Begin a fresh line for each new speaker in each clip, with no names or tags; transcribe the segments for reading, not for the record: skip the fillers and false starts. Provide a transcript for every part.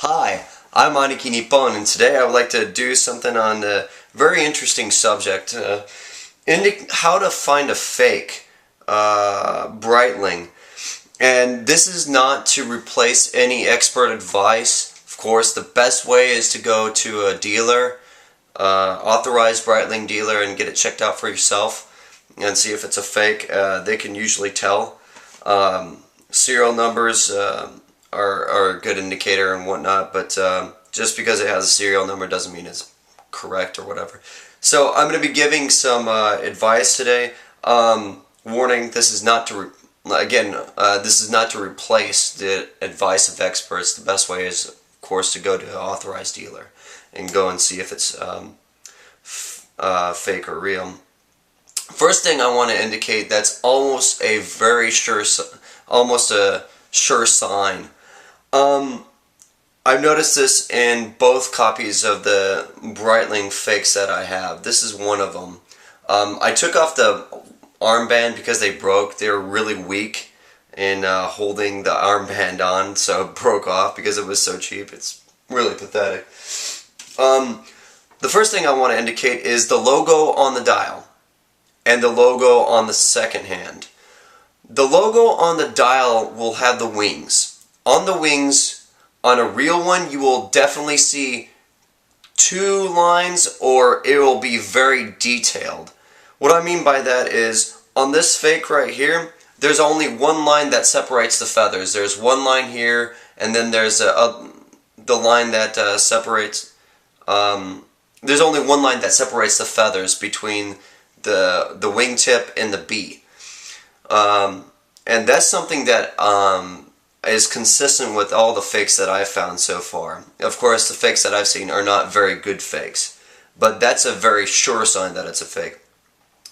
Hi, I'm Aniki Nippon, and today I would like to do something on a very interesting subject. How to find a fake Breitling. And this is not to replace any expert advice. Of course, the best way is to go to a dealer, authorized Breitling dealer, and get it checked out for yourself and see if it's a fake. They can usually tell. Serial numbers are a good indicator and whatnot, but just because it has a serial number doesn't mean it's correct or whatever. So I'm going to be giving some advice today. Warning: this is not to this is not to replace the advice of experts. The best way is, of course, to go to an authorized dealer and go and see if it's fake or real. First thing I want to indicate that's almost a very sure, almost a sure sign. I've noticed this in both copies of the Breitling fakes that I have. This is one of them. I took off the armband because they broke. They were really weak in holding the armband on, so it broke off because it was so cheap. It's really pathetic. The first thing I want to indicate is the logo on the dial and the logo on the second hand. The logo on the dial will have the wings. On the wings, on a real one, you will definitely see two lines, or it will be very detailed. What I mean by that is, on this fake right here, there's only one line that separates the feathers. There's one line here, and then there's the line that separates. There's only one line that separates the feathers between the wingtip and the bee. And that's something that is consistent with all the fakes that I've found so far. Of course, the fakes that I've seen are not very good fakes, but that's a very sure sign that it's a fake.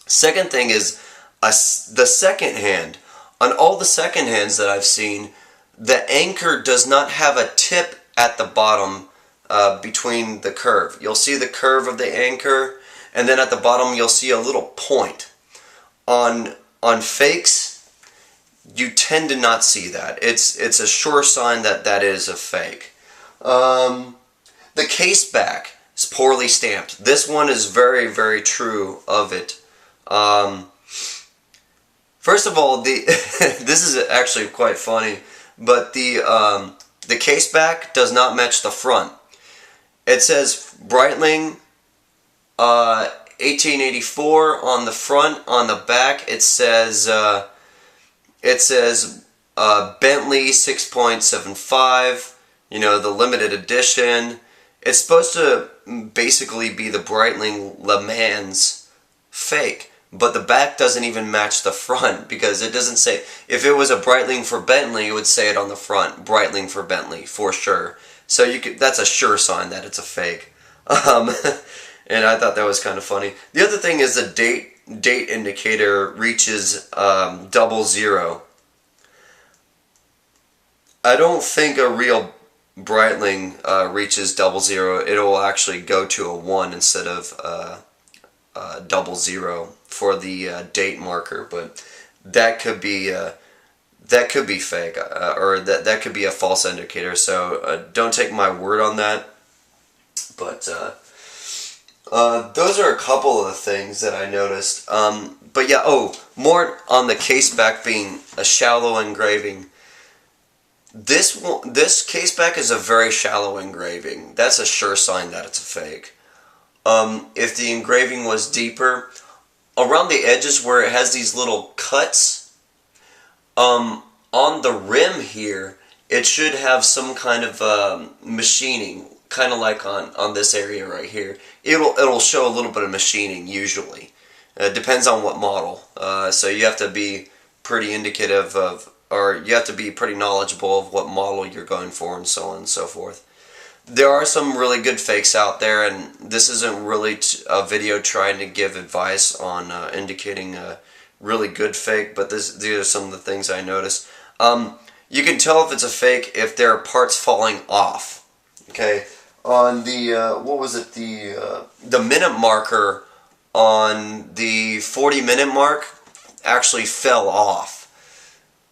Second thing is the second hand. On all the second hands that I've seen, the anchor does not have a tip at the bottom between the curve. You'll see the curve of the anchor, and then at the bottom you'll see a little point. On fakes, you tend to not see that. It's a sure sign that that is a fake. The case back is poorly stamped. This one is very, very true of it. First of all, this is actually quite funny, but the case back does not match the front. It says Breitling 1884 on the front. On the back, it says Bentley 6.75, you know, the limited edition. It's supposed to basically be the Breitling Le Mans fake, but the back doesn't even match the front because it doesn't say. If it was a Breitling for Bentley, it would say it on the front, Breitling for Bentley, for sure. So that's a sure sign that it's a fake. And I thought that was kind of funny. The other thing is the date indicator reaches 00. I don't think a real Breitling reaches 00. It'll actually go to a 1 instead of 00 for the date marker, but that could be fake, or that could be a false indicator. So don't take my word on that. But those are a couple of the things that I noticed. But yeah, more on the case back being a shallow engraving. This case back is a very shallow engraving. That's a sure sign that it's a fake. If the engraving was deeper, around the edges where it has these little cuts, on the rim here, it should have some kind of machining, kind of like on this area right here. It'll show a little bit of machining usually. It depends on what model. So you have to be pretty indicative of, or you have to be pretty knowledgeable of what model you're going for, and so on and so forth. There are some really good fakes out there, and this isn't really a video trying to give advice on indicating a really good fake, but these are some of the things I noticed. You can tell if it's a fake if there are parts falling off. Okay, on the what was it, the minute marker on the 40-minute mark actually fell off.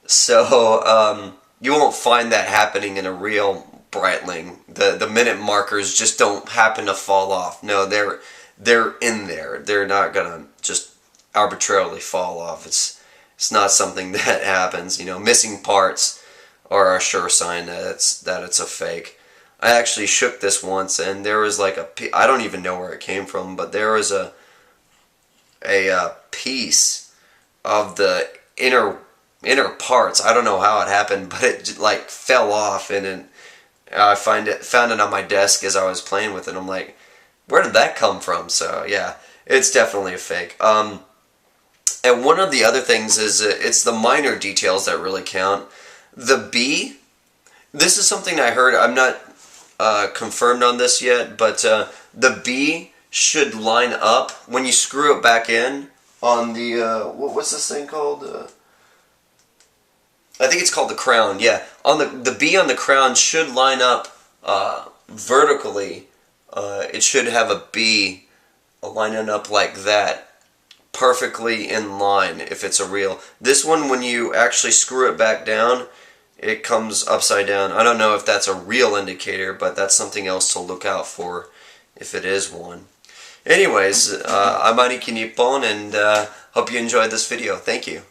So you won't find that happening in a real Breitling. The minute markers just don't happen to fall off. No, they're in there. They're not gonna just arbitrarily fall off. It's not something that happens. You know, missing parts are a sure sign that it's a fake. I actually shook this once, and there was like I don't even know where it came from, but there was a piece of the inner parts. I don't know how it happened, but it like fell off, and I found it on my desk as I was playing with it. I'm like, where did that come from? So yeah, it's definitely a fake. And one of the other things is it's the minor details that really count. The B, this is something I heard. I'm not confirmed on this yet, but the B should line up when you screw it back in on the what's this thing called? I think it's called the crown. Yeah, on the B on the crown should line up vertically. It should have a B lining up like that, perfectly in line if it's a real. This one, when you actually screw it back down, it comes upside down. I don't know if that's a real indicator, but that's something else to look out for if it is one. Anyways, I'm Ani Kinipon, and hope you enjoyed this video. Thank you.